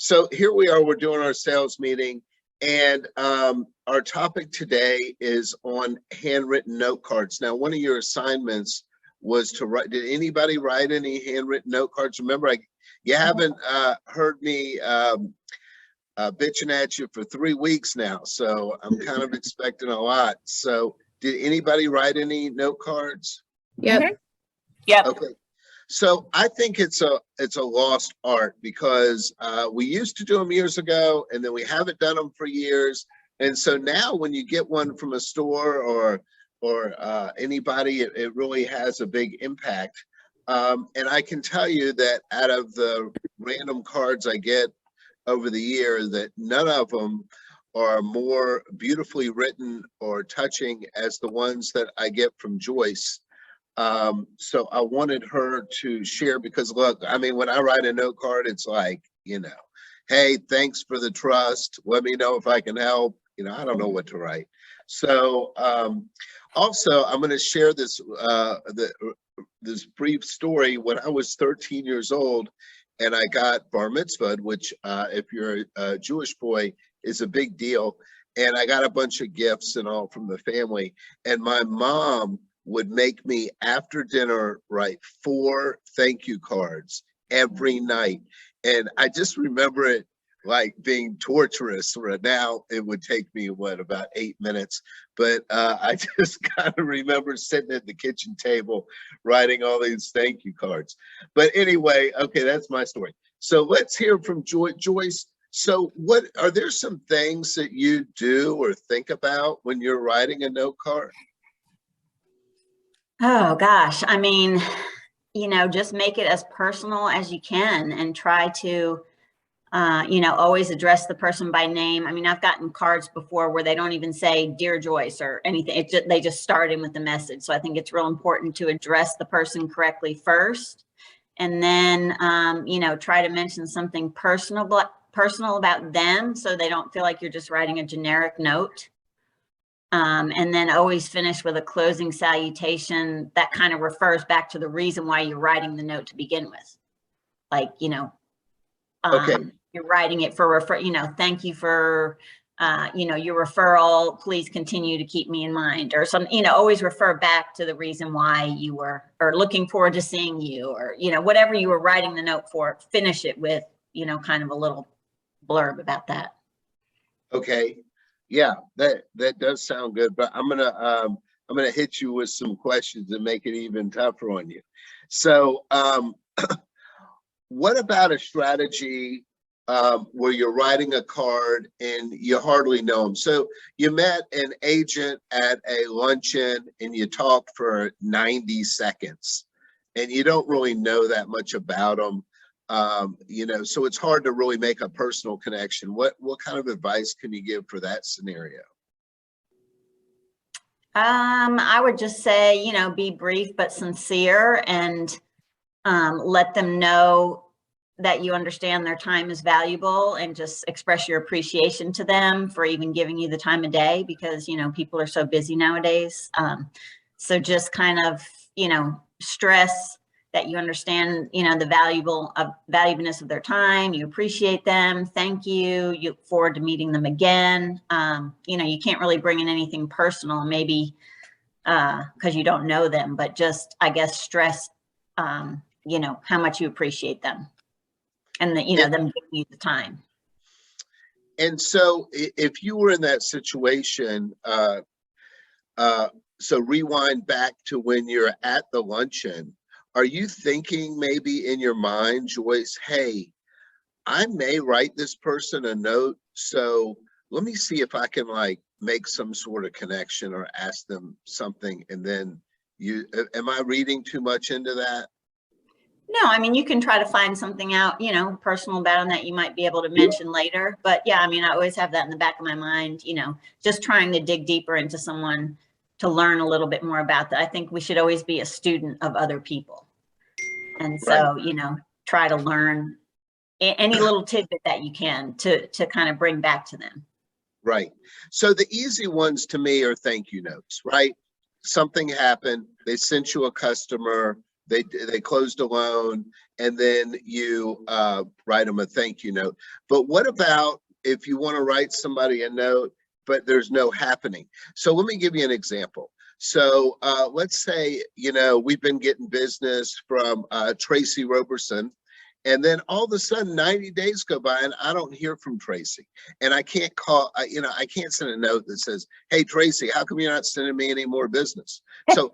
So here we are, we're doing our sales meeting, and our topic today is on handwritten note cards. Now, one of your assignments was to write. Did anybody write any handwritten note cards? Remember, you haven't heard me bitching at you for 3 weeks now, so I'm kind of expecting a lot. So did anybody write any note cards? Yep. Yep. Okay. So I think it's a lost art, because we used to do them years ago, and then we haven't done them for years. And so now when you get one from a store or anybody, it really has a big impact. And I can tell you that out of the random cards I get over the year, that none of them are more beautifully written or touching as the ones that I get from Joyce. So I wanted her to share, because look, I mean, when I write a note card, it's like, hey, thanks for the trust. Let me know if I can help. I don't know what to write. So also, I'm going to share this this brief story. When I was 13 years old and I got bar mitzvahed, which if you're a Jewish boy is a big deal. And I got a bunch of gifts and all from the family. And my mom would make me, after dinner, write 4 thank you cards every night. And I just remember it like being torturous. Right now, it would take me, about 8 minutes. But I just kind of remember sitting at the kitchen table writing all these thank you cards. But anyway, okay, that's my story. So let's hear from Joyce. So are there some things that you do or think about when you're writing a note card? Oh gosh, I mean, just make it as personal as you can and try to, always address the person by name. I mean, I've gotten cards before where they don't even say "Dear Joyce" or anything. They just start in with the message. So I think it's real important to address the person correctly first, and then, try to mention something personal about them, so they don't feel like you're just writing a generic note. And then always finish with a closing salutation that kind of refers back to the reason why you're writing the note to begin with. Like, Okay. You're writing it for thank you for, your referral. Please continue to keep me in mind, or some, always refer back to the reason why you were, or looking forward to seeing you, or, whatever you were writing the note for, finish it with, kind of a little blurb about that. Okay. Yeah, that does sound good, but I'm gonna hit you with some questions and make it even tougher on you. So, what about a strategy where you're writing a card and you hardly know them? So you met an agent at a luncheon and you talked for 90 seconds, and you don't really know that much about them. So it's hard to really make a personal connection. What kind of advice can you give for that scenario? I would just say, be brief but sincere, and let them know that you understand their time is valuable, and just express your appreciation to them for even giving you the time of day, because, people are so busy nowadays. So just kind of, stress that you understand, the valuableness of their time. You appreciate them. Thank you. You look forward to meeting them again. You can't really bring in anything personal, maybe because you don't know them, but just, I guess, stress, how much you appreciate them, and that, them giving you the time. And so if you were in that situation, so rewind back to when you're at the luncheon, are you thinking maybe in your mind, Joyce, hey, I may write this person a note, so let me see if I can make some sort of connection or ask them something, and then am I reading too much into that? No, I mean, you can try to find something out, personal about them that you might be able to mention later. But yeah, I mean, I always have that in the back of my mind, just trying to dig deeper into someone to learn a little bit more about that. I think we should always be a student of other people. And so, right. Try to learn any little tidbit that you can to kind of bring back to them. Right. So the easy ones to me are thank you notes, right? Something happened, they sent you a customer, they closed a loan, and then you write them a thank you note. But what about if you want to write somebody a note, but there's no happening? So let me give you an example. So let's say, we've been getting business from Tracy Roberson, and then all of a sudden 90 days go by and I don't hear from Tracy. And I can't call, I can't send a note that says, hey, Tracy, how come you're not sending me any more business? So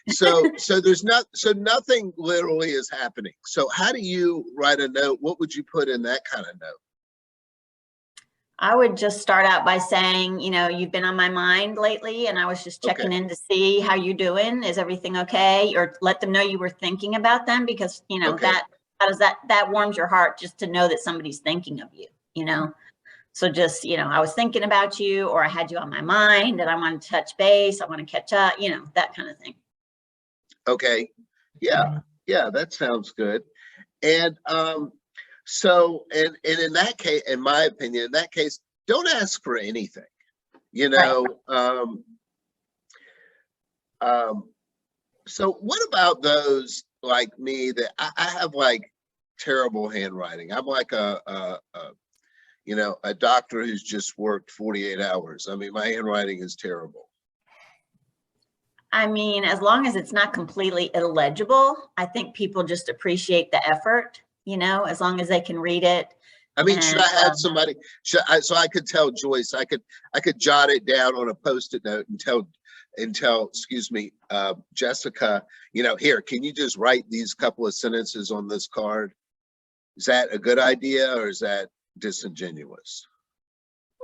so nothing literally is happening. So how do you write a note? What would you put in that kind of note? I would just start out by saying, you've been on my mind lately, and I was just checking in to see how you're doing. Is everything okay? Or let them know you were thinking about them, because, that warms your heart just to know that somebody's thinking of you, So just, I was thinking about you, or I had you on my mind and I want to touch base. I want to catch up, that kind of thing. Okay. Yeah. Yeah. That sounds good. And, so, and in that case, in my opinion, in that case, don't ask for anything, Right. So what about those like me that I have like terrible handwriting? I'm like a doctor who's just worked 48 hours. I mean, my handwriting is terrible. I mean, as long as it's not completely illegible, I think people just appreciate the effort, as long as they can read it. I mean, should I have somebody, so I could tell Joyce, I could jot it down on a Post-it note and tell, excuse me, Jessica, here, can you just write these couple of sentences on this card? Is that a good idea, or is that disingenuous?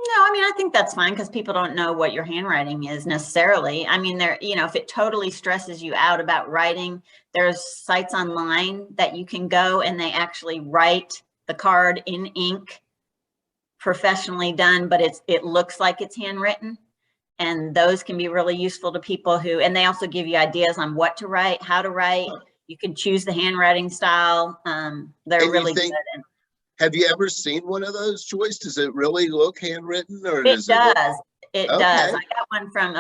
No, I mean, I think that's fine, because people don't know what your handwriting is necessarily. I mean, if it totally stresses you out about writing, there's sites online that you can go and they actually write the card in ink, professionally done, but it looks like it's handwritten. And those can be really useful to people and they also give you ideas on what to write, how to write. You can choose the handwriting style. They're really good. Have you ever seen one of those, Joyce? Does it really look handwritten, or it does? It okay. does. I got one from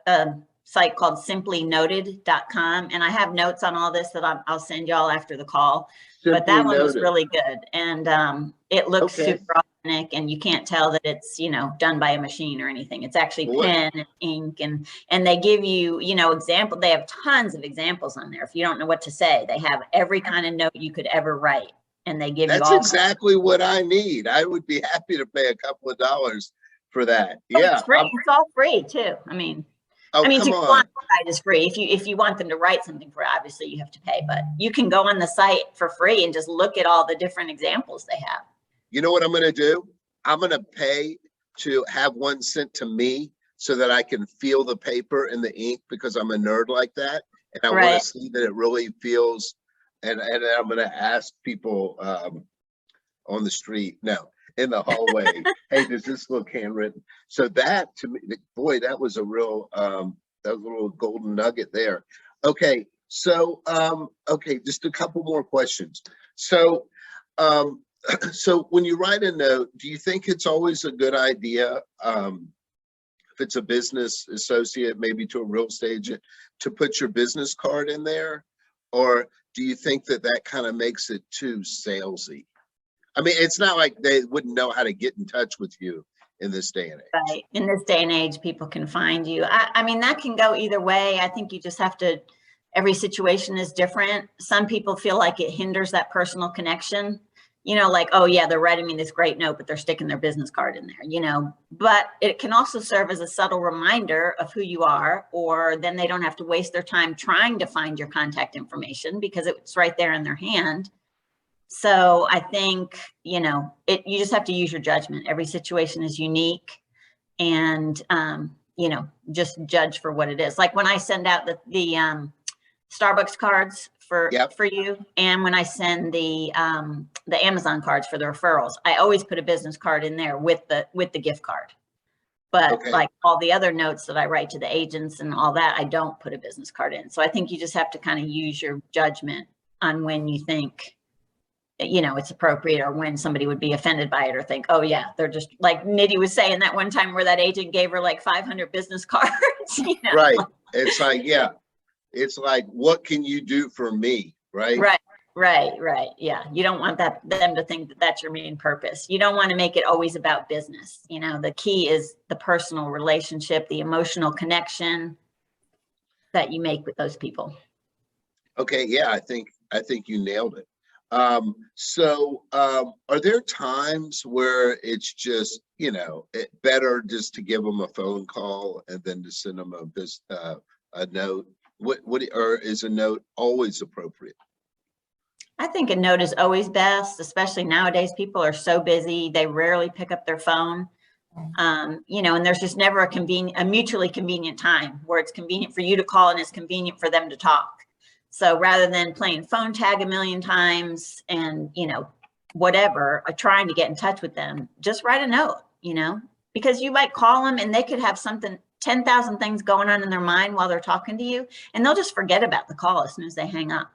a site called simplynoted.com, and I have notes on all this that I'll send y'all after the call. But that one was really good, and it looks super authentic, and you can't tell that it's done by a machine or anything. It's actually pen and ink, and they give you example. They have tons of examples on there. If you don't know what to say, they have every kind of note you could ever write. And they give you all. That's exactly what I need. I would be happy to pay a couple of dollars for that. Yeah, it's free. It's all free too. I mean, to go on the site is free. If you want them to write something for it, obviously you have to pay. But you can go on the site for free and just look at all the different examples they have. You know what I'm going to do? I'm going to pay to have one sent to me so that I can feel the paper and the ink, because I'm a nerd like that, and I want to see that it really feels. And I'm going to ask people on the street, in the hallway, hey, does this look handwritten? So that, to me, boy, that was a real, that was a little golden nugget there. Okay, so, just a couple more questions. So, so when you write a note, do you think it's always a good idea, if it's a business associate, maybe to a real estate agent, to put your business card in there? Or do you think that kind of makes it too salesy? I mean, it's not like they wouldn't know how to get in touch with you in this day and age. Right. In this day and age, people can find you. I mean, that can go either way. I think you just have to, every situation is different. Some people feel like it hinders that personal connection. Like, oh yeah, they're writing me this great note, but they're sticking their business card in there, but it can also serve as a subtle reminder of who you are, or then they don't have to waste their time trying to find your contact information because it's right there in their hand. So I think, you just have to use your judgment. Every situation is unique, and, just judge for what it is. Like when I send out the Starbucks cards for you, and when I send the Amazon cards for the referrals, I always put a business card in there with the gift card. But like all the other notes that I write to the agents and all that, I don't put a business card in. So I think you just have to kind of use your judgment on when you think, it's appropriate, or when somebody would be offended by it, or think, oh yeah, they're just like Nidhi was saying that one time where that agent gave her like 500 business cards. Right. It's like, yeah. It's like, what can you do for me? Right. Right. Yeah. You don't want them to think that that's your main purpose. You don't want to make it always about business. You know, the key is the personal relationship, the emotional connection that you make with those people. Okay. Yeah. I think you nailed it. Are there times where it's just, better just to give them a phone call and then to send them a note? Or is a note always appropriate? I think a note is always best, especially nowadays. People are so busy. They rarely pick up their phone. And there's just never a mutually convenient time where it's convenient for you to call and it's convenient for them to talk. So rather than playing phone tag a million times and, whatever, trying to get in touch with them, just write a note, because you might call them and they could have 10,000 things going on in their mind while they're talking to you, and they'll just forget about the call as soon as they hang up.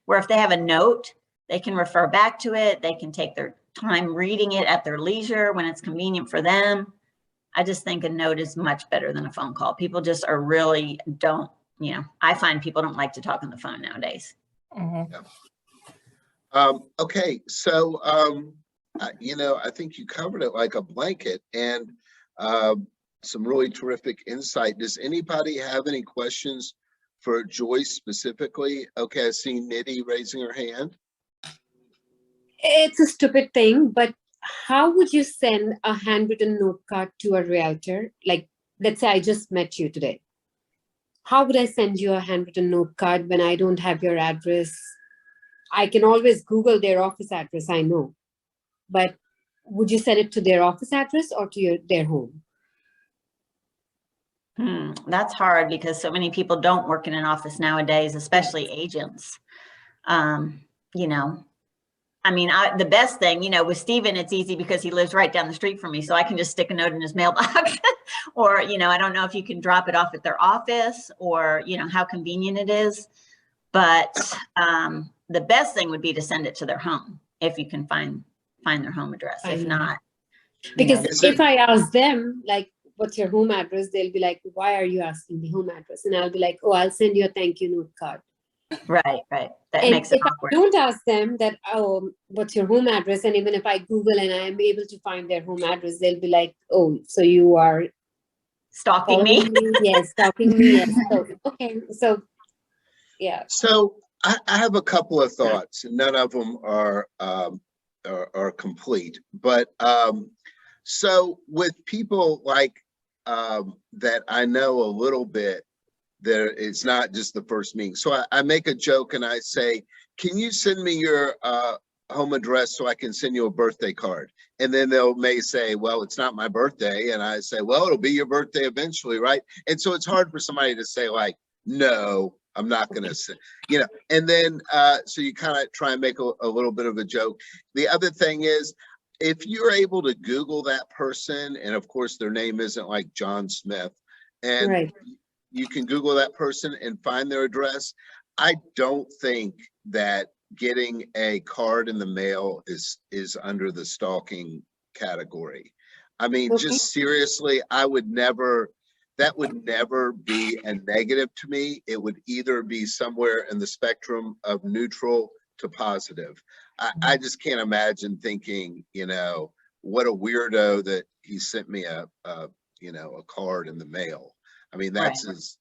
Where if they have a note, they can refer back to it. They can take their time reading it at their leisure when it's convenient for them. I just think a note is much better than a phone call. People just I find people don't like to talk on the phone nowadays. Mm-hmm. Yeah. Okay. So, I think you covered it like a blanket, and some really terrific insight. Does anybody have any questions for Joyce specifically? Okay, I see Nitty raising her hand. It's a stupid thing, but how would you send a handwritten note card to a realtor? Like, let's say I just met you today. How would I send you a handwritten note card when I don't have your address? I can always Google their office address, I know. But would you send it to their office address or to their home? That's hard because so many people don't work in an office nowadays, especially agents. The best thing, with Steven, it's easy because he lives right down the street from me. So I can just stick a note in his mailbox or, I don't know if you can drop it off at their office or, how convenient it is. But the best thing would be to send it to their home if you can find their home address. If not, because if I ask them, like, what's your home address? They'll be like, why are you asking the home address? And I'll be like, oh, I'll send you a thank you note card. Right. That and makes it if awkward. I don't ask them that, oh, what's your home address? And even if I Google and I am able to find their home address, they'll be like, oh, so you are stalking me? Yes, stalking me. Yes. So, okay. So, yeah. So I have a couple of thoughts, and none of them are complete. But so with people like that I know a little bit, it's not just the first meeting. So I make a joke and I say, can you send me your home address so I can send you a birthday card? And then may say, well, it's not my birthday. And I say, well, it'll be your birthday eventually, right? And so it's hard for somebody to say like, no, I'm not going to say, and then so you kind of try and make a little bit of a joke. The other thing is, if you're able to Google that person, and of course their name isn't like John Smith, and right. You can Google that person and find their address, I don't think that getting a card in the mail is under the stalking category. I mean, just seriously, that would never be a negative to me. It would either be somewhere in the spectrum of neutral to positive. I just can't imagine thinking, what a weirdo that he sent me a card in the mail. I mean, that's his,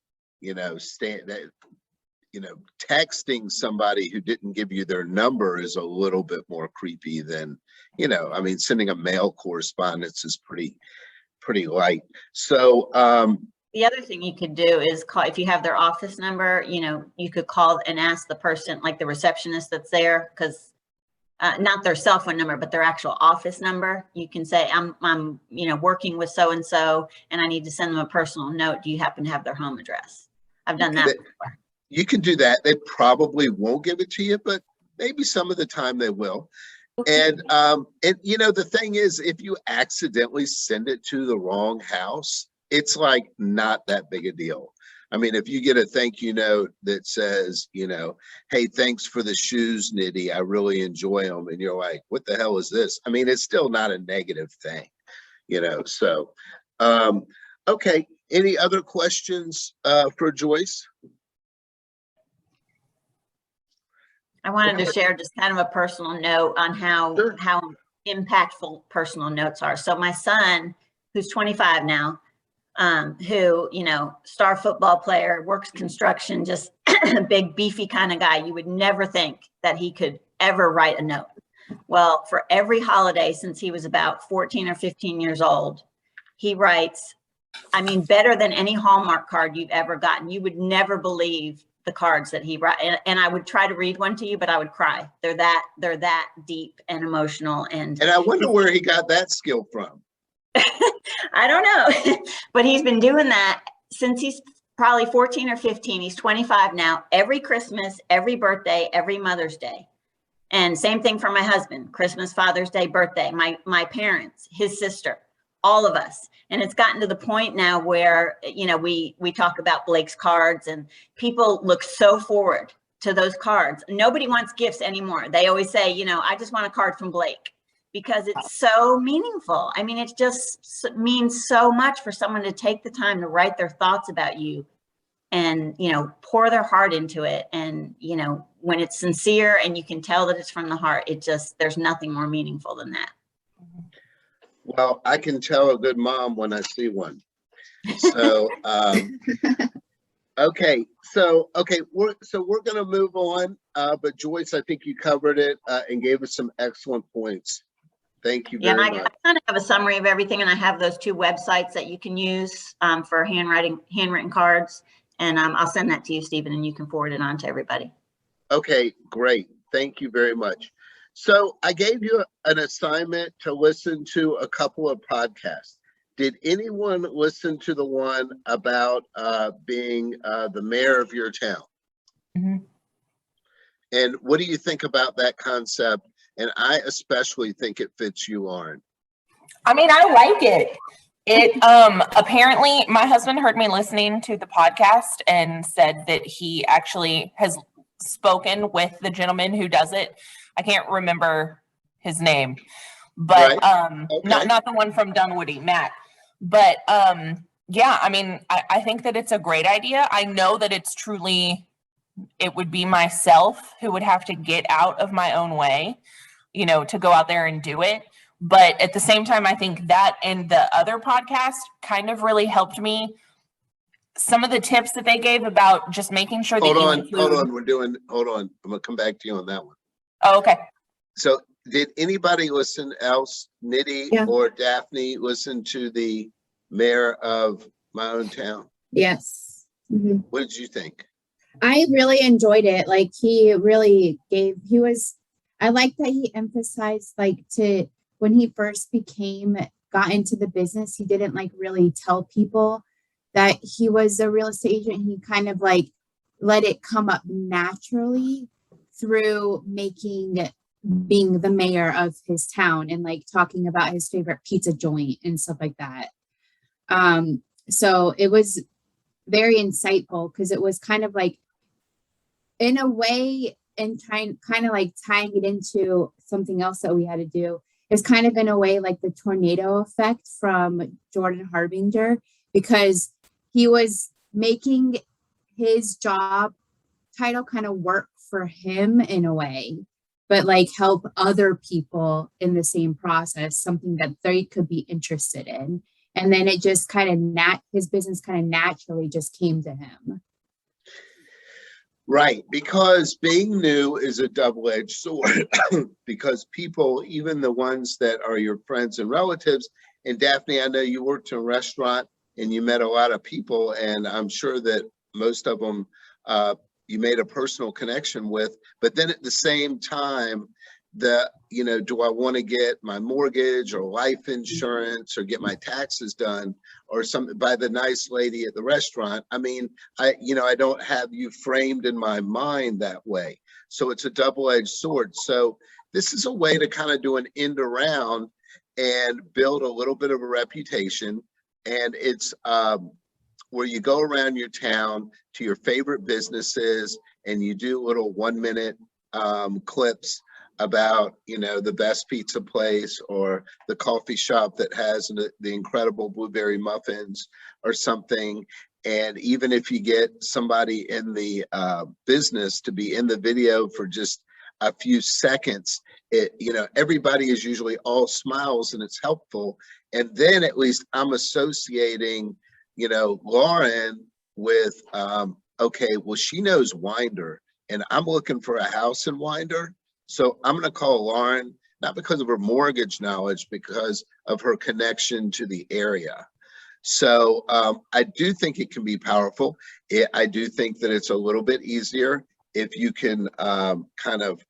texting somebody who didn't give you their number is a little bit more creepy than, sending a mail correspondence is pretty light. So, the other thing you could do is call, if you have their office number, you could call and ask the person, like the receptionist that's there, because not their cell phone number, but their actual office number. You can say, I'm working with so-and-so and I need to send them a personal note. Do you happen to have their home address? I've done that before. You can do that. They probably won't give it to you, but maybe some of the time they will. And the thing is, if you accidentally send it to the wrong house, it's like not that big a deal. I mean, if you get a thank you note that says, hey, thanks for the shoes, Nitty, I really enjoy them. And you're like, what the hell is this? I mean, it's still not a negative thing, so, okay. Any other questions for Joyce? I wanted to share just kind of a personal note on Sure. how impactful personal notes are. So my son, who's 25 now, who, star football player, works construction, just a big beefy kind of guy. You would never think that he could ever write a note. Well, for every holiday since he was about 14 or 15 years old, he writes, better than any Hallmark card you've ever gotten. You would never believe the cards that he writes. And I would try to read one to you, but I would cry. They're that deep and emotional. And I wonder where he got that skill from. I don't know, but he's been doing that since he's probably 14 or 15. He's 25 now. Every Christmas, every birthday, every Mother's Day. And same thing for my husband, Christmas, Father's Day, birthday, my parents, his sister, all of us. And it's gotten to the point now where, we talk about Blake's cards, and people look so forward to those cards. Nobody wants gifts anymore. They always say, I just want a card from Blake, because it's so meaningful. It just means so much for someone to take the time to write their thoughts about you and, pour their heart into it. And, when it's sincere and you can tell that it's from the heart, there's nothing more meaningful than that. Well, I can tell a good mom when I see one. So, okay. So, we're going to move on. But Joyce, I think you covered it and gave us some excellent points. Thank you very much. I kind of have a summary of everything, and I have those 2 websites that you can use for handwritten cards. And I'll send that to you, Stephen, and you can forward it on to everybody. Okay, great. Thank you very much. So I gave you an assignment to listen to a couple of podcasts. Did anyone listen to the one about being the mayor of your town? Mm-hmm. And what do you think about that concept? And I especially think it fits you, Lauren. I like it. Apparently my husband heard me listening to the podcast and said that he actually has spoken with the gentleman who does it. I can't remember his name, but Right. Okay. not the one from Dunwoody, Matt. But yeah, I think that it's a great idea. I know that it would be myself who would have to get out of my own way, to go out there and do it. But at the same time, I think that and the other podcast kind of really helped me. Some of the tips that they gave about just making sure that Hold on. I'm going to come back to you on that one. Oh, okay. So did anybody else, Nidhi or Daphne, listen to the mayor of my own town? Yes. Mm-hmm. What did you think? I really enjoyed it. I like that he emphasized when he first got into the business, he didn't really tell people that he was a real estate agent. He kind of let it come up naturally through being the mayor of his town and talking about his favorite pizza joint and stuff like that. So it was very insightful because it was kind of in a way, and kind of tying it into something else that we had to do is kind of in a way the tornado effect from Jordan Harbinger, because he was making his job title kind of work for him in a way, but help other people in the same process, something that they could be interested in. And then it just his business kind of naturally just came to him. Right, because being new is a double-edged sword because people, even the ones that are your friends and relatives, and Daphne, I know you worked in a restaurant and you met a lot of people, and I'm sure that most of them you made a personal connection with, but then at the same time, do I want to get my mortgage or life insurance or get my taxes done or something by the nice lady at the restaurant? I don't have you framed in my mind that way. So it's a double-edged sword. So this is a way to kind of do an end around and build a little bit of a reputation. And it's where you go around your town to your favorite businesses and you do little 1-minute clips about, the best pizza place or the coffee shop that has the incredible blueberry muffins or something. And even if you get somebody in the business to be in the video for just a few seconds, everybody is usually all smiles and it's helpful. And then at least I'm associating, Lauren with, okay, well, she knows Winder and I'm looking for a house in Winder. So I'm going to call Lauren, not because of her mortgage knowledge, because of her connection to the area. So I do think it can be powerful. I do think that it's a little bit easier if you can kind of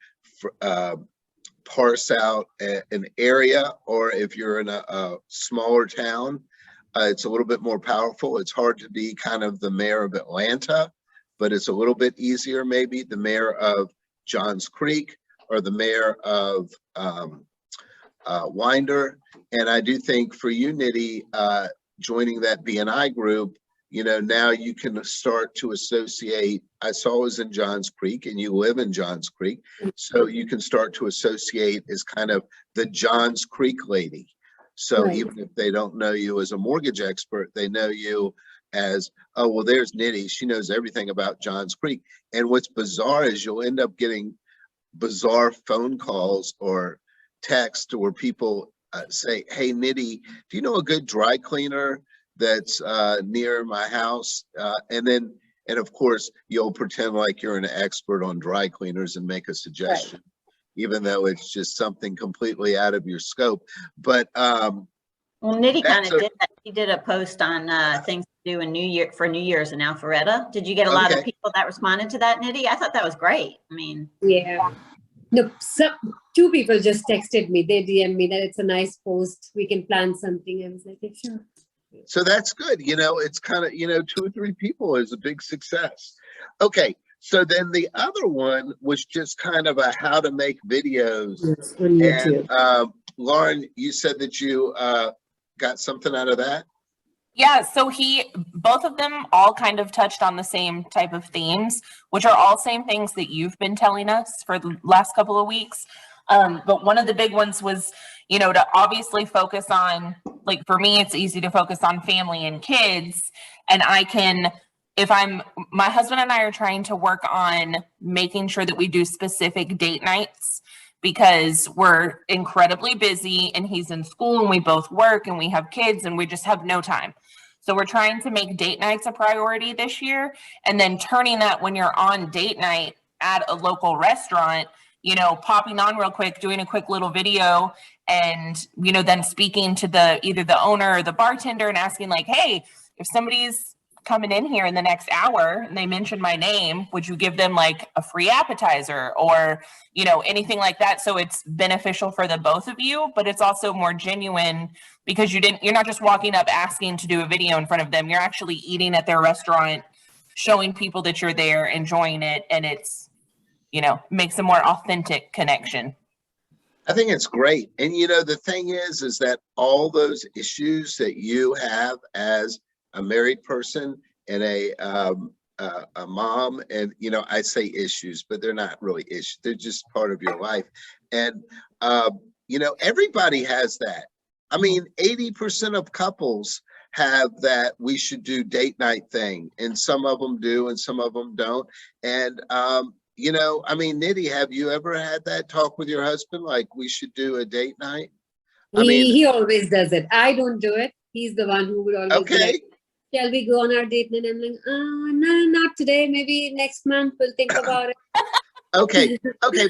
parse out an area, or if you're in a smaller town, it's a little bit more powerful. It's hard to be kind of the mayor of Atlanta, but it's a little bit easier, maybe the mayor of Johns Creek or the mayor of Winder. And I do think for you, Nitty, joining that BNI group, now you can start to associate. I saw it was in Johns Creek and you live in Johns Creek. So you can start to associate as kind of the Johns Creek lady. So Right. even if they don't know you as a mortgage expert, they know you as, oh, well, there's Nitty. She knows everything about Johns Creek. And what's bizarre is you'll end up getting bizarre phone calls or text where people say, hey, Nitty, do you know a good dry cleaner that's near my house? And of course, you'll pretend like you're an expert on dry cleaners and make a suggestion, even though it's just something completely out of your scope. But Well, Nitty kind that's of did that. He did a post on things to do in New Year's in Alpharetta. Did you get a lot of Okay. people that responded to that, Nitty? I thought that was great. I mean, Yeah. No, two people just texted me. They DM'd me that it's a nice post. We can plan something. I was like, yeah, sure. So that's good. It's kind of, 2 or 3 people is a big success. Okay. So then the other one was just kind of a how to make videos. Yes, on YouTube. And Lauren, you said that you got something out of that? Yeah, so both of them all kind of touched on the same type of themes, which are all same things that you've been telling us for the last couple of weeks. But one of the big ones was, to obviously focus on, like for me, it's easy to focus on family and kids. And my husband and I are trying to work on making sure that we do specific date nights, because we're incredibly busy and he's in school and we both work and we have kids and we just have no time. So we're trying to make date nights a priority this year, and then turning that when you're on date night at a local restaurant, popping on real quick, doing a quick little video, and, then speaking to either the owner or the bartender and asking like, hey, if somebody's coming in here in the next hour and they mention my name, would you give them like a free appetizer or, anything like that? So it's beneficial for the both of you, but it's also more genuine because you're not just walking up asking to do a video in front of them. You're actually eating at their restaurant, showing people that you're there, enjoying it. And it's, makes a more authentic connection. I think it's great. And, the thing is that all those issues that you have as a married person and a mom, and I say issues, but they're not really issues. They're just part of your life. And everybody has that. I mean, 80% of couples have that we should do date night thing, and some of them do and some of them don't. And Nitty, have you ever had that talk with your husband, like we should do a date night? He always does it. I don't do it. He's the one who would always be Okay. like, shall we go on our date night? I'm like, no, not today. Maybe next month we'll think about it. Okay,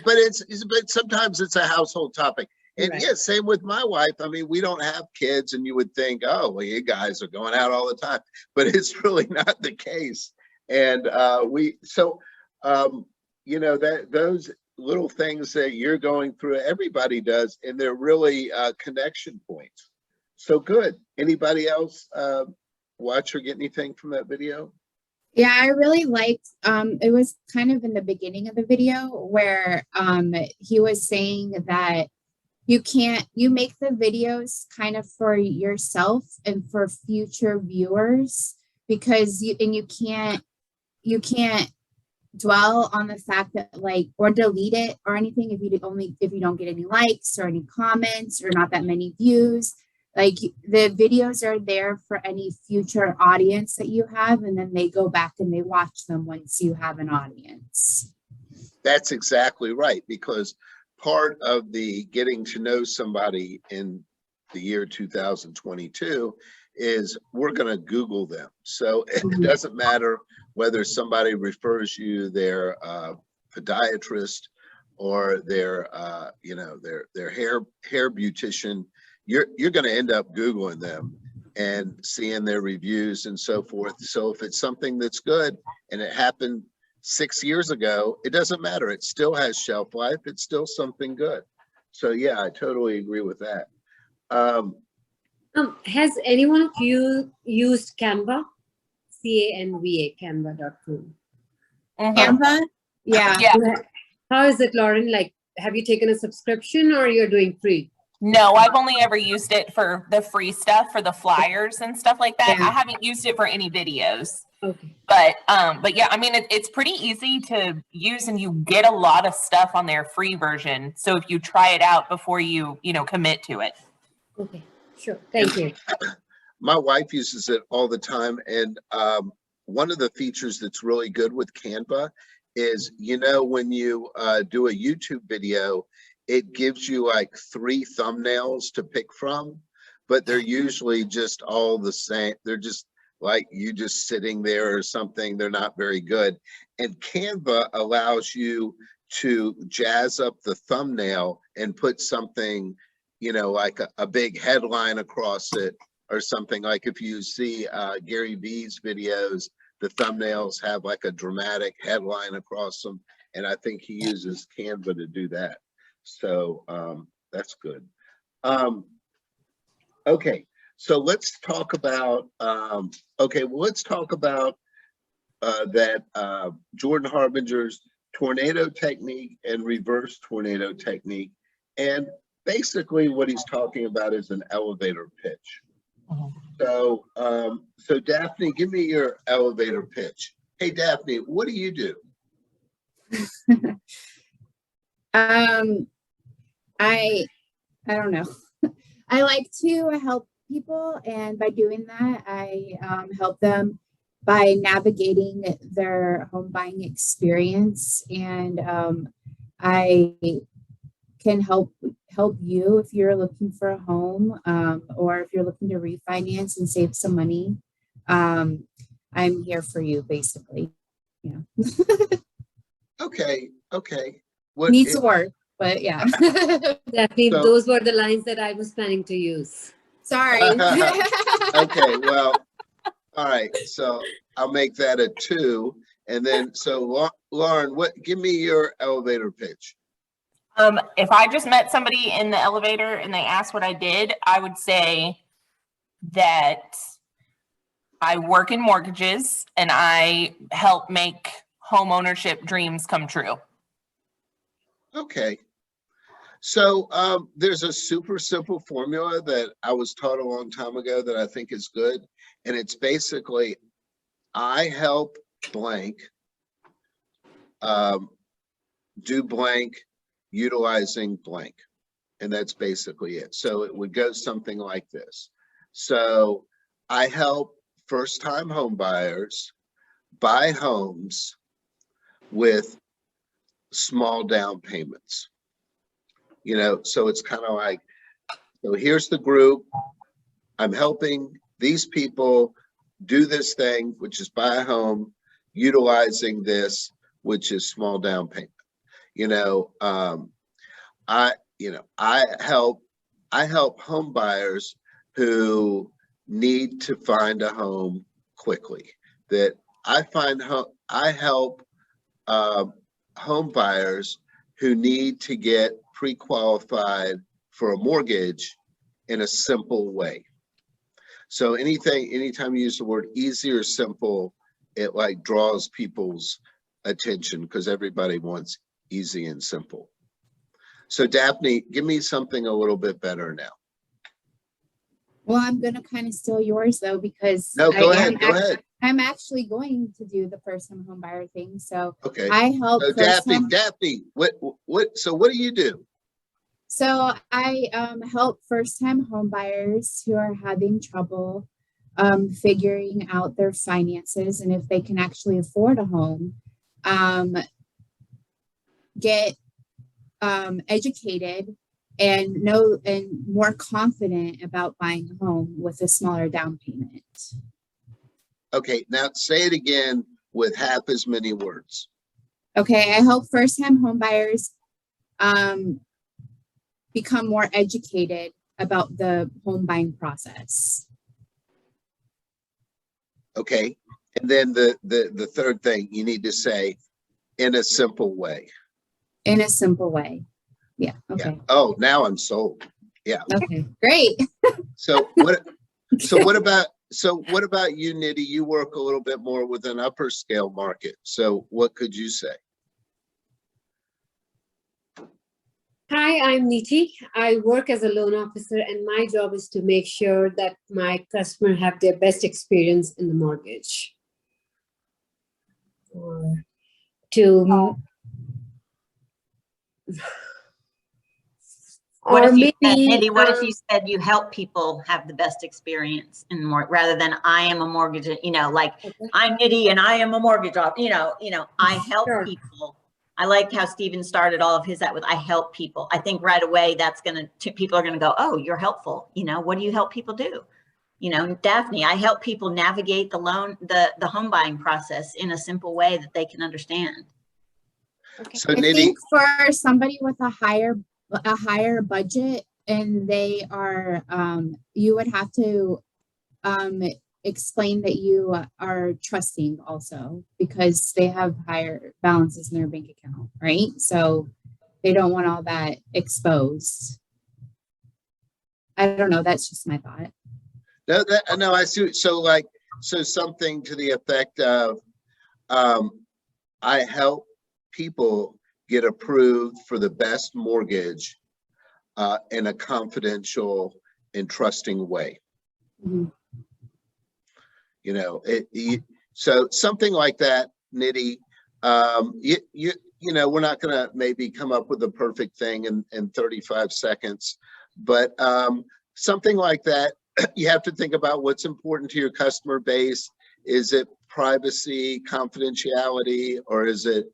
but sometimes it's a household topic. And Right. yeah, same with my wife. I mean, we don't have kids, and you would think, oh, well, you guys are going out all the time, but it's really not the case. And that those little things that you're going through, everybody does, and they're really connection points. So good. Anybody else watch or get anything from that video? Yeah, I really liked, it was kind of in the beginning of the video where he was saying that you make the videos kind of for yourself and for future viewers, because you can't dwell on the fact that or delete it or anything if you don't get any likes or any comments or not that many views. Like the videos are there for any future audience that you have, and then they go back and they watch them once you have an audience. That's exactly right, because part of the getting to know somebody in the year 2022 is we're going to Google them. So it doesn't matter whether somebody refers you their podiatrist or their their hair beautician. You're going to end up Googling them and seeing their reviews and so forth. So if it's something that's good and it happened 6 years ago, it doesn't matter. It still has shelf life. It's still something good. So yeah, I totally agree with that. Has anyone of you used Canva? Canva, canva.com. Canva? Yeah. Yeah. How is it, Lauren? Like, have you taken a subscription or you're doing free? No, I've only ever used it for the free stuff, for the flyers and stuff like that. Yeah. I haven't used it for any videos. Okay. But yeah, I mean, it's pretty easy to use, and you get a lot of stuff on their free version. So if you try it out before you commit to it. Okay. Sure. Thank you. My wife uses it all the time, and one of the features that's really good with Canva is, when you do a YouTube video, it gives you like 3 thumbnails to pick from, but they're usually just all the same. They're just like you just sitting there or something. They're not very good. And Canva allows you to jazz up the thumbnail and put something, like a big headline across it, or something. Like if you see Gary Vee's videos, the thumbnails have like a dramatic headline across them. And I think he uses Canva to do that. So that's good. Okay, so let's talk about, let's talk about that Jordan Harbinger's tornado technique and reverse tornado technique. And basically what he's talking about is an elevator pitch. So, so Daphne, give me your elevator pitch. Hey, Daphne, what do you do? I don't know. I like to help people, and by doing that, I help them by navigating their home buying experience, and I can help you if you're looking for a home, or if you're looking to refinance and save some money. I'm here for you, basically. Yeah. Okay. Needs work, but yeah. Daphne, So- those were the lines that I was planning to use. Sorry. Okay, well, all right. So I'll make that a 2. And then, so Lauren, give me your elevator pitch. If I just met somebody in the elevator and they asked what I did, I would say that I work in mortgages and I help make home ownership dreams come true. Okay. So there's a super simple formula that I was taught a long time ago that I think is good. And it's basically, I help blank do blank utilizing blank. And that's basically it. So it would go something like this. So I help first-time home buyers buy homes with small down payments. So it's kind of like, so here's the group. I'm helping these people do this thing, which is buy a home, utilizing this, which is small down payment. I help home buyers who need to find a home quickly. That I help home buyers who need to get pre-qualified for a mortgage in a simple way. So anytime you use the word easy or simple, it like draws people's attention because everybody wants easy and simple. So Daphne, give me something a little bit better now. Well, I'm going to kind of steal yours though, because No, go ahead. I'm actually going to do the first-time home buyer thing. So Okay. I help. So Daphne, what do you do? So I help first-time home buyers who are having trouble figuring out their finances and if they can actually afford a home. get educated and know and more confident about buying a home with a smaller down payment. Okay, now say it again with half as many words. Okay, I help first-time home buyers become more educated about the home buying process. Okay, and then the third thing you need to say, in a simple way. In a simple way. Yeah. Okay. Yeah. Oh, now I'm sold. Yeah. Okay. Great. So what? So what about you, Nitty? You work a little bit more with an upper scale market. So what could you say? Hi, I'm Niti. I work as a loan officer, and my job is to make sure that my customer have their best experience in the mortgage. Or to What or if you said, maybe Mindy, what if you said you help people have the best experience in more rather than I am a mortgage, like I'm Nitty and I am a mortgage off, I help Sure. people. I like how Steven started all of his that with I help people. I think right away people are gonna go, oh, you're helpful. What do you help people do? Daphne, I help people navigate the home buying process in a simple way that they can understand. Okay. So I Nitty, think for somebody with a higher budget, and they are, you would have to explain that you are trusting also, because they have higher balances in their bank account, right? So they don't want all that exposed. I don't know. That's just my thought. no, I see. So something to the effect of, I help people get approved for the best mortgage in a confidential and trusting way. Mhm. So something like that, Nitty. We're not gonna maybe come up with the perfect thing in 35 seconds, but something like that. You have to think about what's important to your customer base. Is it privacy, confidentiality, or is it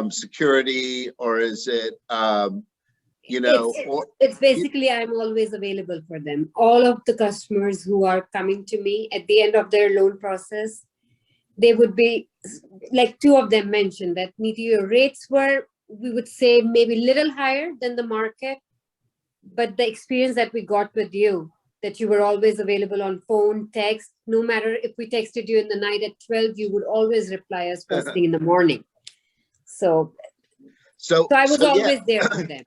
security, or is it it's basically I'm always available for them. All of the customers who are coming to me at the end of their loan process, they would be like, two of them mentioned that Niti, your rates were, we would say, maybe a little higher than the market, but the experience that we got with you, that you were always available on phone, text, no matter if we texted you in the night at 12, you would always reply us first thing in the morning. So I was always there for them.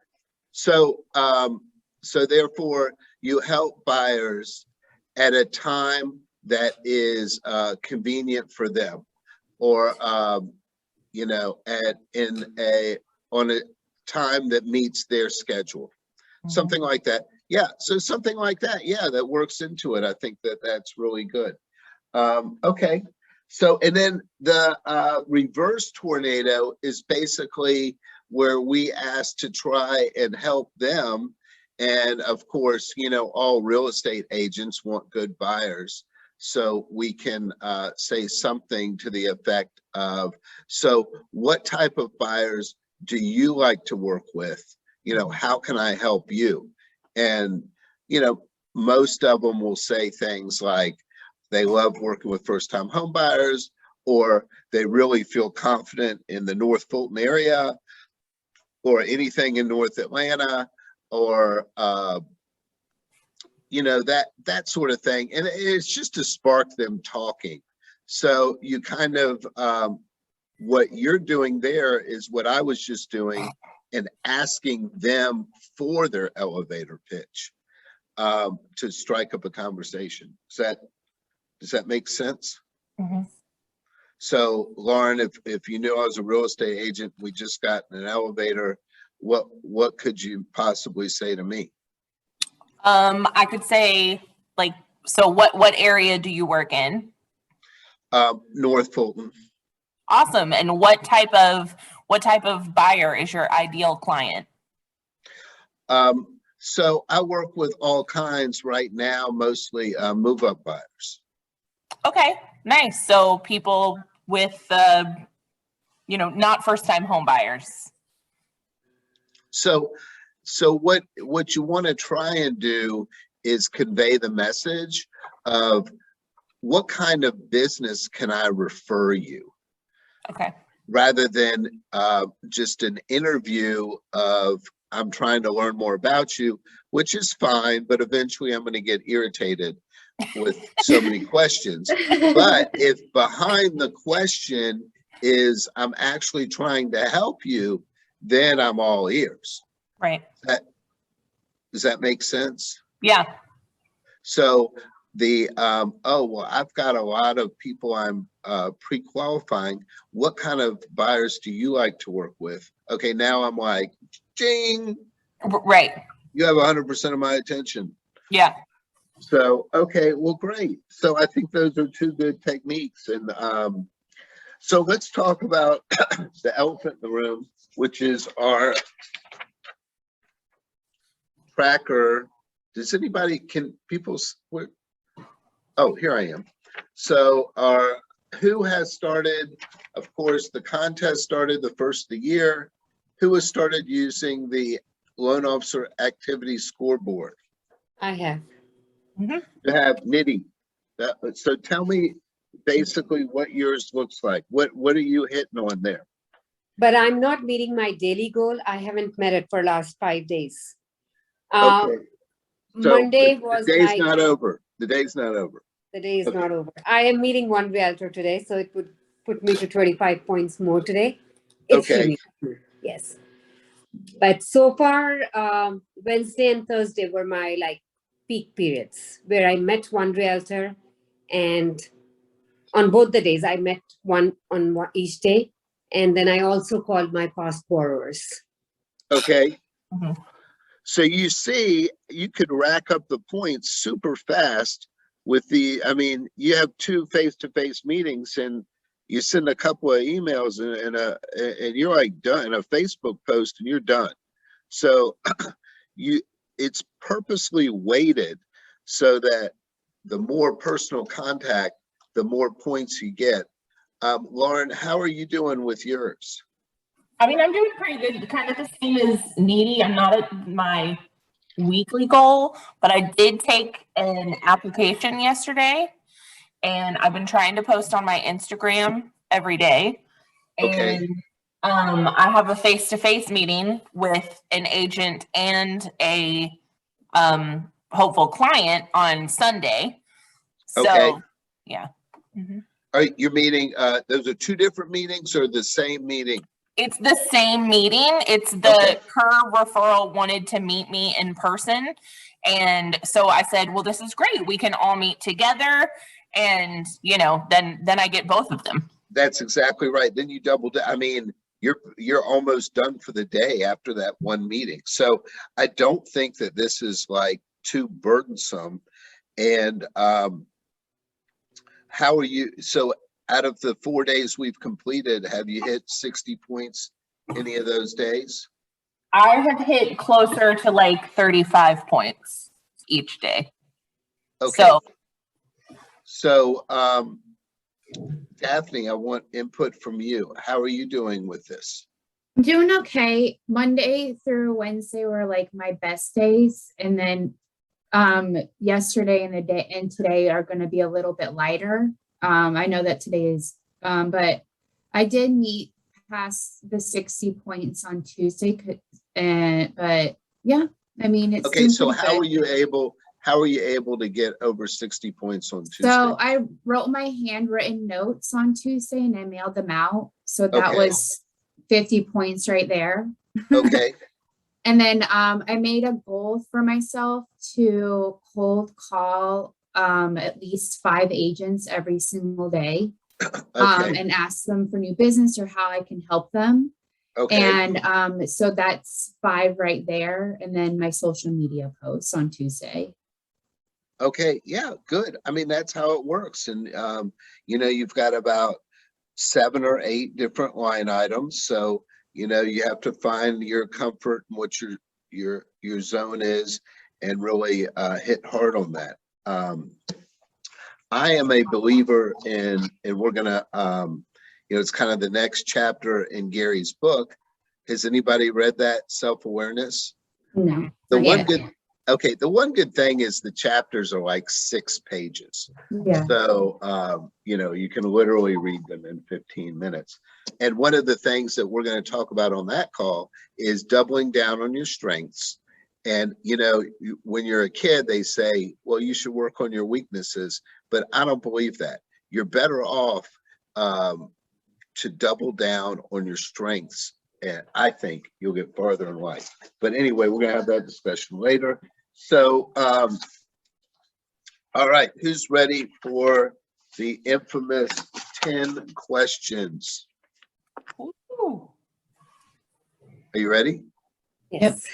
So therefore you help buyers at a time that is convenient for them, or on a time that meets their schedule. Something like that. Yeah. So something like that. Yeah, that works into it. I think that's really good. Okay. So, and then the reverse tornado is basically where we ask to try and help them. And of course, all real estate agents want good buyers. So we can say something to the effect of, so what type of buyers do you like to work with? How can I help you? And, most of them will say things like they love working with first-time home buyers, or they really feel confident in the North Fulton area, or anything in North Atlanta, or, that sort of thing. And it's just to spark them talking. So you kind of, what you're doing there is what I was just doing, and asking them for their elevator pitch to strike up a conversation. Does that make sense? Mm-hmm. So Lauren, if you knew I was a real estate agent, we just got in an elevator, what could you possibly say to me? I could say, so what area do you work in? North Fulton. Awesome. And what type of buyer is your ideal client? So I work with all kinds right now, mostly move-up buyers. Okay, nice. So people with not first time home buyers. So what you want to try and do is convey the message of what kind of business can I refer you? Okay. Rather than just an interview of I'm trying to learn more about you, which is fine, but eventually I'm going to get irritated with so many questions. But if behind the question is I'm actually trying to help you, then I'm all ears. Right. Does that make sense? Yeah. So the oh well, I've got a lot of people I'm pre-qualifying. What kind of buyers do you like to work with? Okay, now I'm like, jing. Right. You have 100% of my attention. Yeah. So okay, well, great. So I think those are two good techniques. And so let's talk about the elephant in the room, which is our tracker. Does anybody, can people, oh, here I am. So who has started, of course, the contest started the first of the year. Who has started using the loan officer activity scoreboard? I have. You have Nitty. So tell me basically what yours looks like. What are you hitting on there? But I'm not meeting my daily goal. I haven't met it for last 5 days. Okay. So Monday the was day's my not over. The day's not over. The day is Okay. not over. I am meeting one realtor today, so it would put me to 25 points more today. If Okay. she meets me. Yes. But so far, Wednesday and Thursday were my peak periods where I met one realtor, and on both the days I met one on each day, and then I also called my past borrowers. Okay. Mhm. So you see, you could rack up the points super fast with I mean, you have 2 face-to-face meetings and you send a couple of emails and you're like done, in a Facebook post and you're done. So it's purposely weighted so that the more personal contact, the more points you get. Lauren, how are you doing with yours? I mean, I'm doing pretty good. Kind of the same as Needy. I'm not at my weekly goal, but I did take an application yesterday, and I've been trying to post on my Instagram every day. Okay. And I have a face-to-face meeting with an agent and a hopeful client on Sunday. So, Okay. yeah. Mm-hmm. All right, you're meeting, those are 2 different meetings or the same meeting? It's the same meeting. It's her referral wanted to meet me in person. And so I said, well, this is great. We can all meet together. And, then I get both of them. That's exactly right. Then you doubled. I mean, you're almost done for the day after that one meeting. So I don't think that this is like too burdensome. And how are you? So out of the 4 days we've completed, have you hit 60 points any of those days? I have hit closer to like 35 points each day. Okay. So Daphne, I want input from you. How are you doing with this? I'm doing okay. Monday through Wednesday were like my best days. And then yesterday and today are going to be a little bit lighter. I know that today is, but I did meet past the 60 points on Tuesday. But yeah, I mean, it's okay. So how good. are you able to get over 60 points on Tuesday? So I wrote my handwritten notes on Tuesday and I mailed them out. So that was 50 points right there. Okay. And then I made a goal for myself to cold call at least 5 agents every single day and ask them for new business or how I can help them. Okay. And so that's 5 right there. And then my social media posts on Tuesday. Okay. Yeah, good. I mean, that's how it works. And, you've got about 7 or 8 different line items. So, you have to find your comfort and what your zone is and really hit hard on that. I am a believer in, and we're going to, it's kind of the next chapter in Gary's book. Has anybody read that, Self-Awareness? No. The not one yet. good, okay, the one good thing is the chapters are like 6 pages. Yeah. So, you can literally read them in 15 minutes. And one of the things that we're going to talk about on that call is doubling down on your strengths. And, when you're a kid, they say, well, you should work on your weaknesses, but I don't believe that. You're better off to double down on your strengths. And I think you'll get farther in life. But anyway, we're going to have that discussion later. So, all right, who's ready for the infamous 10 questions? Ooh. Are you ready? Yes.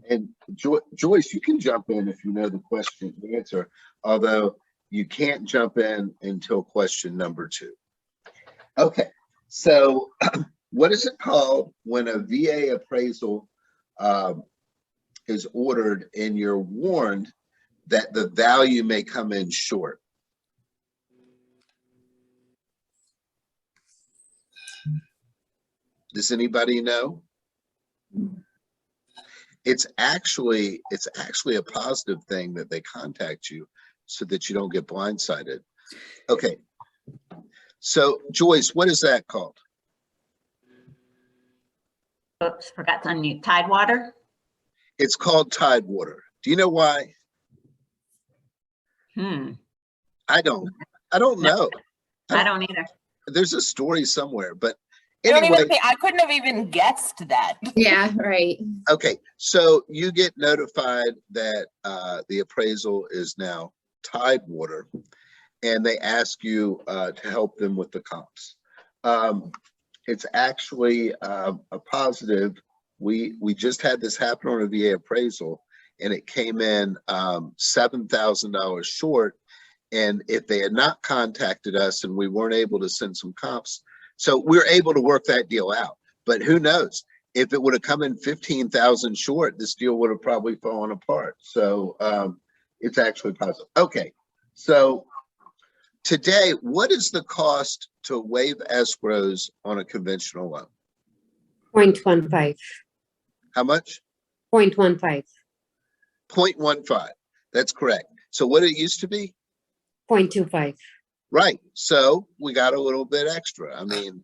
And Joyce, you can jump in if you know the answer, although you can't jump in until question number 2. Okay, so what is it called when a VA appraisal is ordered and you're warned that the value may come in short? Does anybody know? It's actually a positive thing that they contact you so that you don't get blindsided. Okay. So Joyce, what is that called? Oops, forgot to unmute. Tidewater? It's called Tidewater. Do you know why? I don't know. I don't either. There's a story somewhere, but I don't anyway. even think I couldn't have even guessed that. Yeah, right. Okay, so you get notified that the appraisal is now Tidewater, and they ask you to help them with the comps. It's actually a positive. We just had this happen on a VA appraisal, and it came in $7,000 short. And if they had not contacted us and we weren't able to send some comps, so we were able to work that deal out. But who knows? If it would have come in 15,000 short, this deal would have probably fallen apart. So it's actually positive. Okay, so today, what is the cost to waive escrows on a conventional loan? 0.15. How much? 0.15. 0.15. That's correct. So what it used to be? 0.25. Right. So we got a little bit extra. I mean,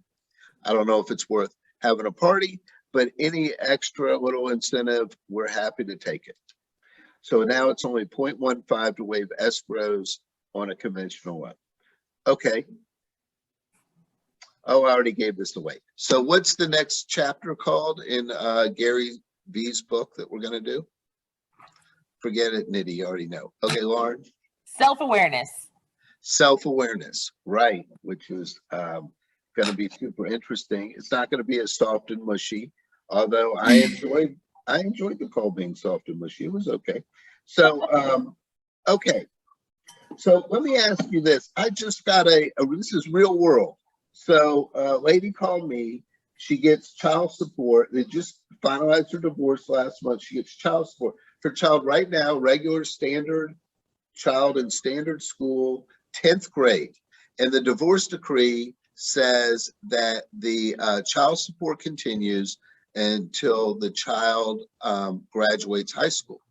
I don't know if it's worth having a party, but any extra little incentive, we're happy to take it. So now it's only 0.15 to waive escrows on a conventional loan. Okay. Oh, I already gave this away. So what's the next chapter called in Gary V's book that we're going to do? Forget it, Nitty, you already know. Okay, Lauren? Self-awareness. Self-awareness, right, which is going to be super interesting. It's not going to be as soft and mushy, although I enjoyed the call being soft and mushy. It was okay. So, okay. So let me ask you this. I just got this is real world. So a lady called me. She gets child support. They just finalized her divorce last month. She gets child support. Her child right now, regular standard child in standard school, 10th grade. And the divorce decree says that the child support continues until the child graduates high school.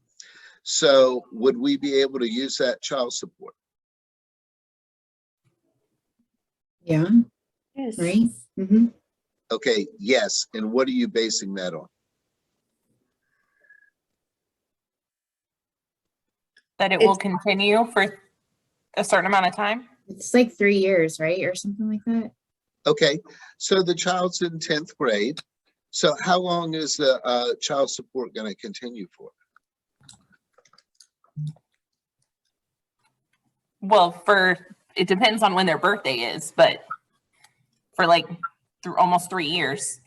So would we be able to use that child support? Yeah, Yes. right. Mm-hmm. Okay, yes. And what are you basing that on? That it will continue for a certain amount of time. It's like 3 years, right? Or something like that. Okay, so the child's in 10th grade. So how long is the child support going to continue for? Well, it depends on when their birthday is, but for like through almost 3 years.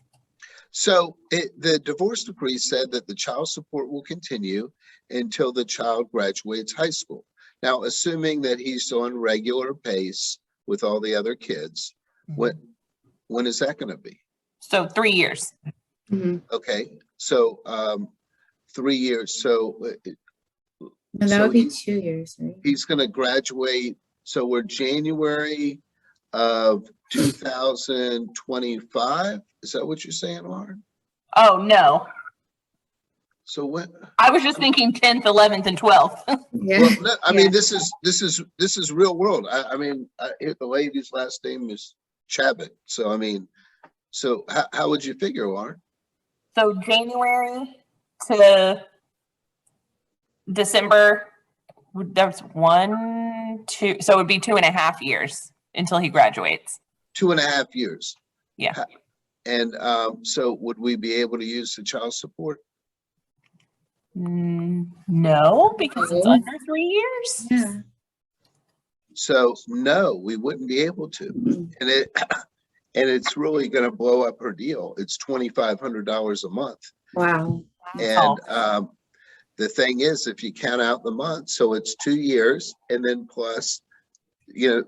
So the divorce decree said that the child support will continue until the child graduates high school. Now, assuming that he's on regular pace with all the other kids, when is that going to be? So 3 years. Mm-hmm. Okay, so 3 years. So No, that would be 2 years, right? he's going to graduate. So we're January of 2025. Is that what you're saying, Lauren? Oh, no. So when? I was just thinking 10th, 11th, and 12th. Yeah. Well, no, I mean, Yeah. this is real world. I mean, the lady's last name is Chabot. So I mean, so how would you figure, Lauren? So January to December, that's 1, 2, so it would be 2.5 years until he graduates. 2.5 years. Yeah. And so would we be able to use the child support? No, because it's No. under 3 years. Yeah. So no, we wouldn't be able to. And it's really going to blow up her deal. It's $2,500 a month. Wow. And the thing is, if you count out the months, so it's 2 years, and then plus,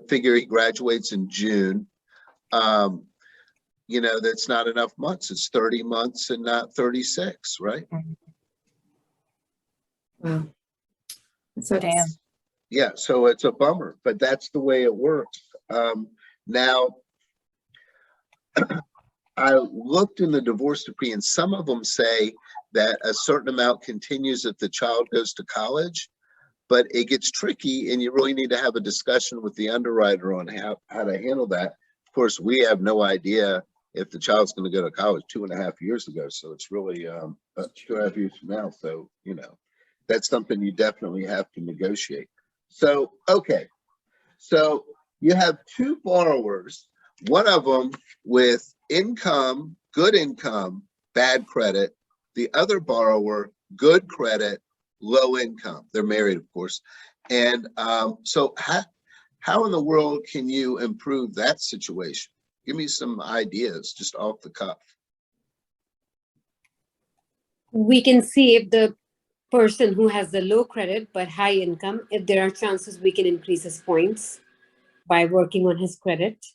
figure he graduates in June. That's not enough months. It's 30 months and not 36, right? Wow. So Damn. Yeah, so it's a bummer, but that's the way it works. Now, I looked in the divorce decree, and some of them say that a certain amount continues if the child goes to college, but it gets tricky, and you really need to have a discussion with the underwriter on how to handle that. Of course, we have no idea if the child's going to go to college 2.5 years ago, so it's really 2.5 years from now. So that's something you definitely have to negotiate. So okay, so you have two borrowers, one of them with income, good income, bad credit, the other borrower, good credit, low income. They're married, of course. And so how in the world can you improve that situation? Give me some ideas just off the cuff. We can see if the person who has the low credit but high income, if there are chances we can increase his points by working on his credit.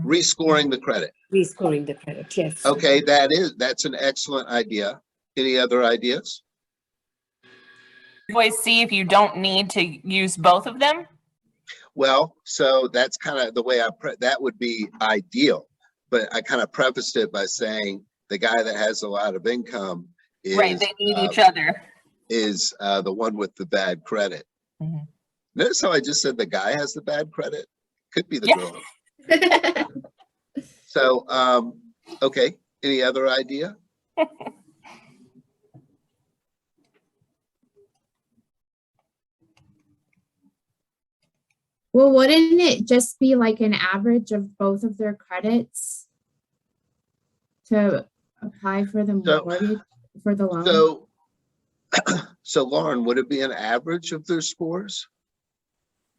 Rescoring the credit. Rescoring the credit, yes. Okay, that's an excellent idea. Any other ideas? Always see if you don't need to use both of them. Well, so that's kind of the way that would be ideal, but I kind of prefaced it by saying the guy that has a lot of income is Right, they need each other. Is the one with the bad credit. Notice how I just said the guy has the bad credit? Could be the girl. So, okay, any other idea? Well, wouldn't it just be like an average of both of their credits to apply for the mortgage, for the loan? So Lauren, would it be an average of their scores?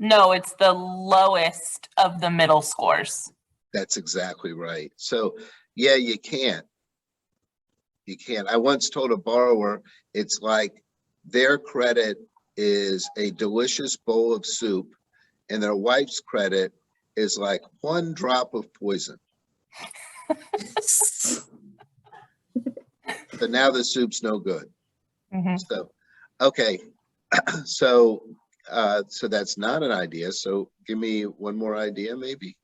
No, it's the lowest of the middle scores. That's exactly right. So yeah, you can't. You can't. I once told a borrower, it's like their credit is a delicious bowl of soup, and their wife's credit is like one drop of poison. So now the soup's no good. So, okay. So that's not an idea. So give me one more idea, maybe.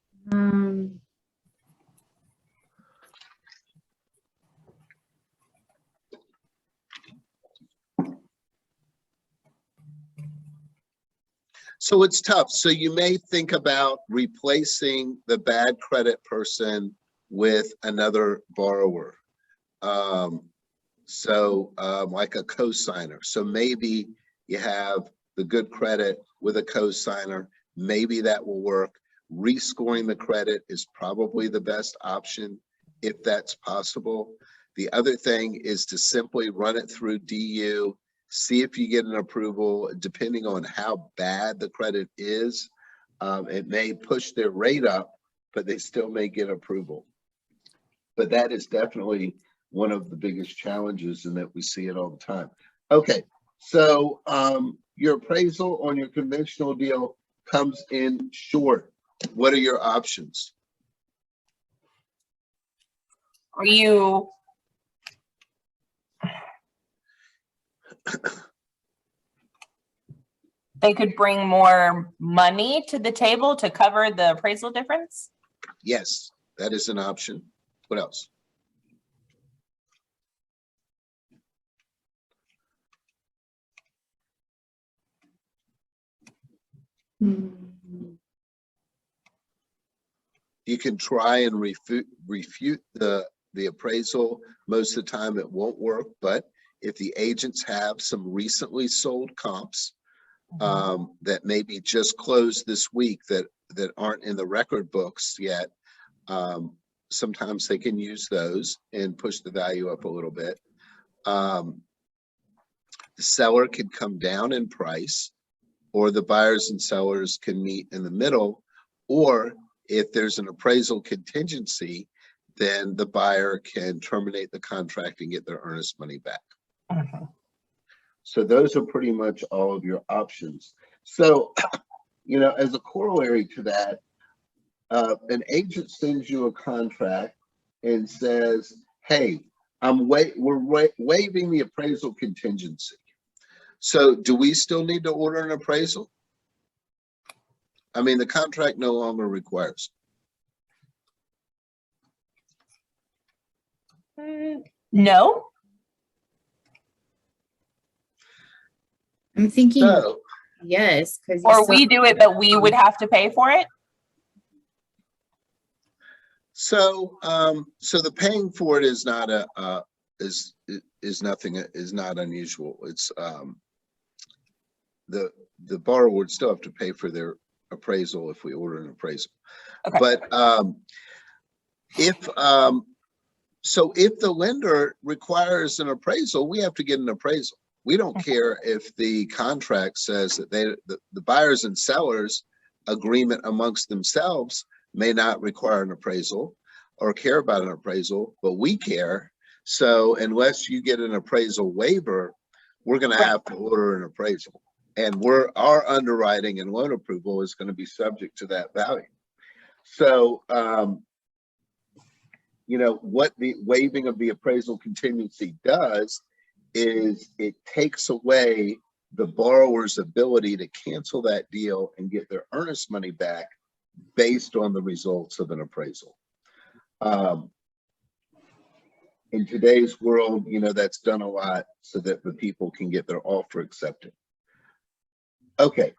So it's tough. So you may think about replacing the bad credit person with another borrower. Like a co-signer. So maybe you have the good credit with a co-signer. Maybe that will work. Rescoring the credit is probably the best option if that's possible. The other thing is to simply run it through DU, see if you get an approval. Depending on how bad the credit is, it may push their rate up, but they still may get approval. But that is definitely one of the biggest challenges, and that we see it all the time. Okay, so your appraisal on your conventional deal comes in short. What are your options? Are you they could bring more money to the table to cover the appraisal difference? Yes, that is an option. What else? You can try and refute the appraisal. Most of the time it won't work, but if the agents have some recently sold comps that maybe just closed this week that aren't in the record books yet, sometimes they can use those and push the value up a little bit. The seller can come down in price, or the buyers and sellers can meet in the middle, or if there's an appraisal contingency, then the buyer can terminate the contract and get their earnest money back. So those are pretty much all of your options. So, you know, as a corollary to that, an agent sends you a contract and says, hey, we're waiving the appraisal contingency. So do we still need to order an appraisal? I mean, the contract no longer requires. No. I'm thinking So, yes, because Or we do it, but we would have to pay for it. so the paying for it is not is not unusual. It's the borrower would still have to pay for their appraisal if we order an appraisal. Okay. But if the lender requires an appraisal, we have to get an appraisal. We don't care if the contract says that the buyers and sellers agreement amongst themselves may not require an appraisal or care about an appraisal, but we care. So unless you get an appraisal waiver, we're going to have to order an appraisal, and our underwriting and loan approval is going to be subject to that value. So, you know, what the waiving of the appraisal contingency does is it takes away the borrower's ability to cancel that deal and get their earnest money back based on the results of an appraisal. In today's world, you know, that's done a lot so that the people can get their offer accepted. Okay,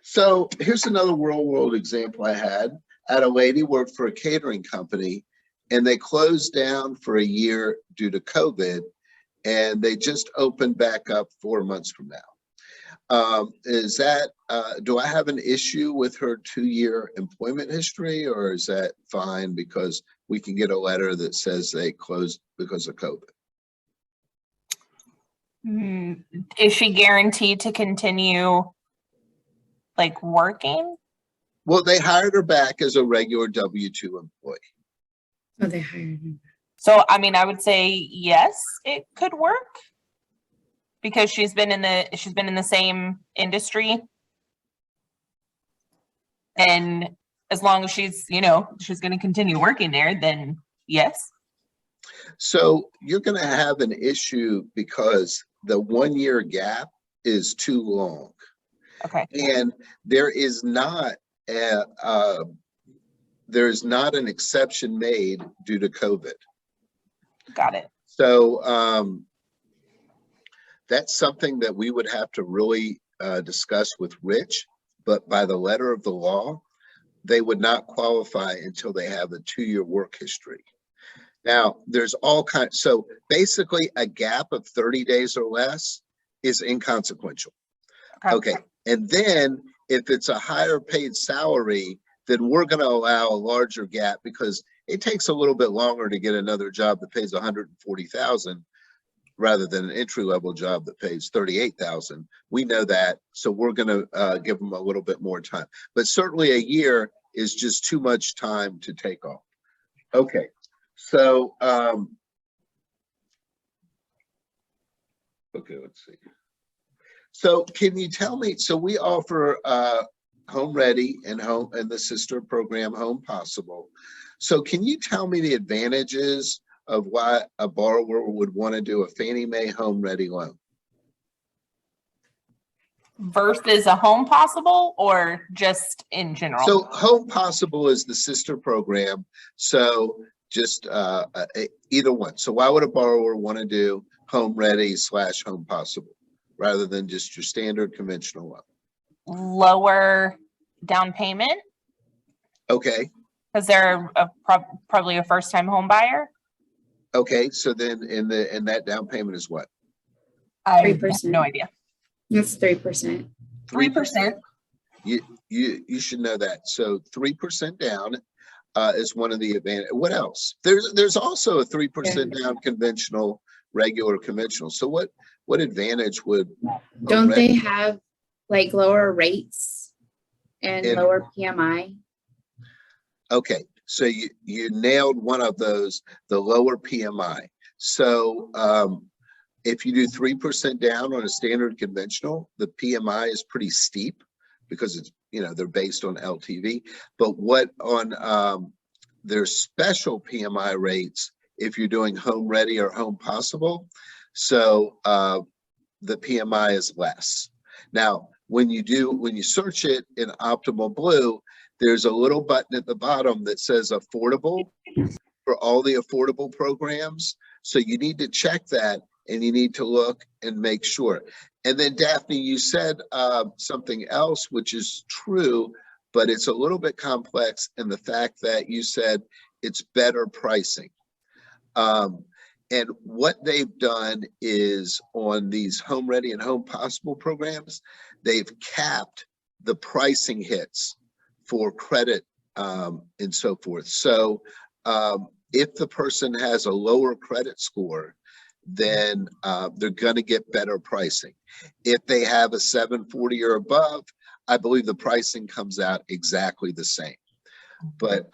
so here's another real world example I had. I had a lady work for a catering company, and they closed down for a year due to COVID, and they just opened back up 4 months from now. Do I have an issue with her 2-year employment history, or is that fine because we can get a letter that says they closed because of COVID? Is she guaranteed to continue like working? Well, they hired her back as a regular W-2 employee. Oh, they hired him. So, I mean, I would say yes, it could work because she's been in the same industry, and as long as she's going to continue working there, then yes. So you're going to have an issue because the 1-year gap is too long. Okay. And there is not there's not an exception made due to COVID. Got it. So that's something that we would have to really discuss with Rich, but by the letter of the law, they would not qualify until they have a 2-year work history. Now, there's all kinds. So basically, a gap of 30 days or less is inconsequential. Okay. And then if it's a higher paid salary, then we're going to allow a larger gap because it takes a little bit longer to get another job that pays $140,000 rather than an entry-level job that pays $38,000. We know that, so we're going to give them a little bit more time. But certainly a year is just too much time to take off. Okay, so okay, let's see. So can you tell me? So we offer Home Ready and the sister program Home Possible. So can you tell me the advantages of why a borrower would want to do a Fannie Mae Home Ready loan? versus a Home Possible, or just in general? So Home Possible is the sister program. So just either one. So why would a borrower want to do Home Ready / Home Possible rather than just your standard conventional one? Lower down payment Okay. because they're probably a first-time home buyer. Okay. So then in that down payment is what? I have 3%. no idea. That's 3%. 3%. You should know that. So 3% down is one of the advantage. What else? There's also a 3% down conventional, regular conventional. So what advantage would Don't they have like lower rates and lower PMI? Okay, so you nailed one of those, the lower PMI. So if you do 3% down on a standard conventional, the PMI is pretty steep because it's, they're based on LTV. But what on their special PMI rates, if you're doing Home Ready or Home Possible, so the PMI is less. Now, when you search it in Optimal Blue, there's a little button at the bottom that says affordable for all the affordable programs. So you need to check that and you need to look and make sure. And then Daphne, you said something else, which is true, but it's a little bit complex in the fact that you said it's better pricing. And what they've done is on these Home Ready and Home Possible programs, they've capped the pricing hits for credit and so forth. So if the person has a lower credit score, then they're going to get better pricing. If they have a 740 or above, I believe the pricing comes out exactly the same. But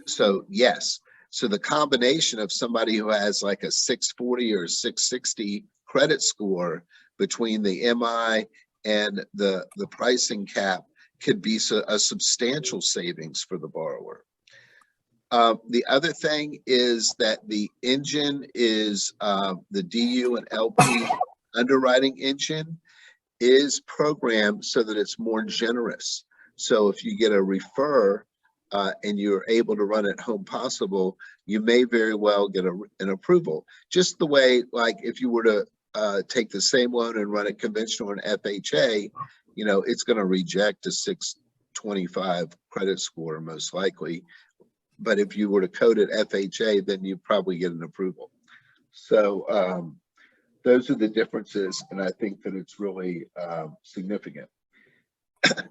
so yes, so the combination of somebody who has like a 640 or 660 credit score between the MI and the pricing cap could be a substantial savings for the borrower. The other thing is that the engine is the DU and LP underwriting engine is programmed so that it's more generous. So if you get a refer and you're able to run it Home Possible, you may very well get an approval. Just the way, like if you were to take the same loan and run it conventional and FHA, it's going to reject a 625 credit score most likely. But if you were to code it FHA, then you probably get an approval. So those are the differences, and I think that it's really significant.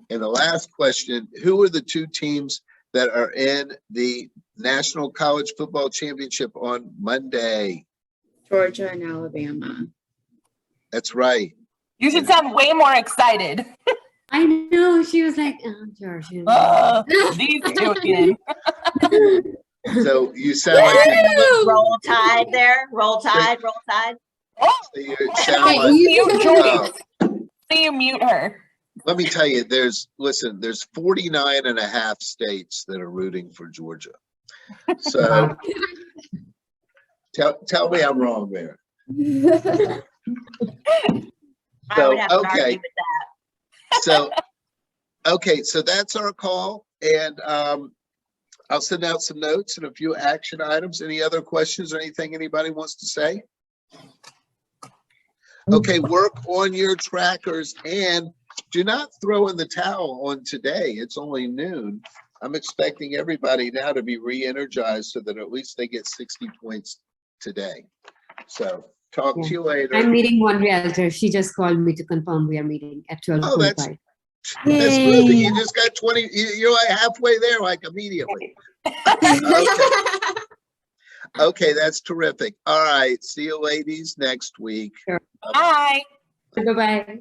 And the last question, who are the two teams that are in the National College Football Championship on Monday? Georgia and Alabama. That's right. You should sound way more excited. I know. She was like, oh, Georgia. These two again. So you sound like Roll Tide there. Roll Tide, Roll Tide. Oh, you sound like, mute Joyce. So you mute her. let me tell you, there's 49 and a half states that are rooting for Georgia. So tell me I'm wrong there. I would have to okay. argue with that. So, okay, so that's our call, and I'll send out some notes and a few action items. Any other questions or anything anybody wants to say? Okay, work on your trackers and do not throw in the towel on today. It's only noon. I'm expecting everybody now to be re-energized so that at least they get 60 points today. So talk to you later. I'm meeting one realtor. She just called me to confirm we are meeting at 12:45. Oh, that's terrific. You just got 20, you're like halfway there, like immediately. Okay. Okay, that's terrific. All right, see you ladies next week. Sure. Bye. Bye-bye.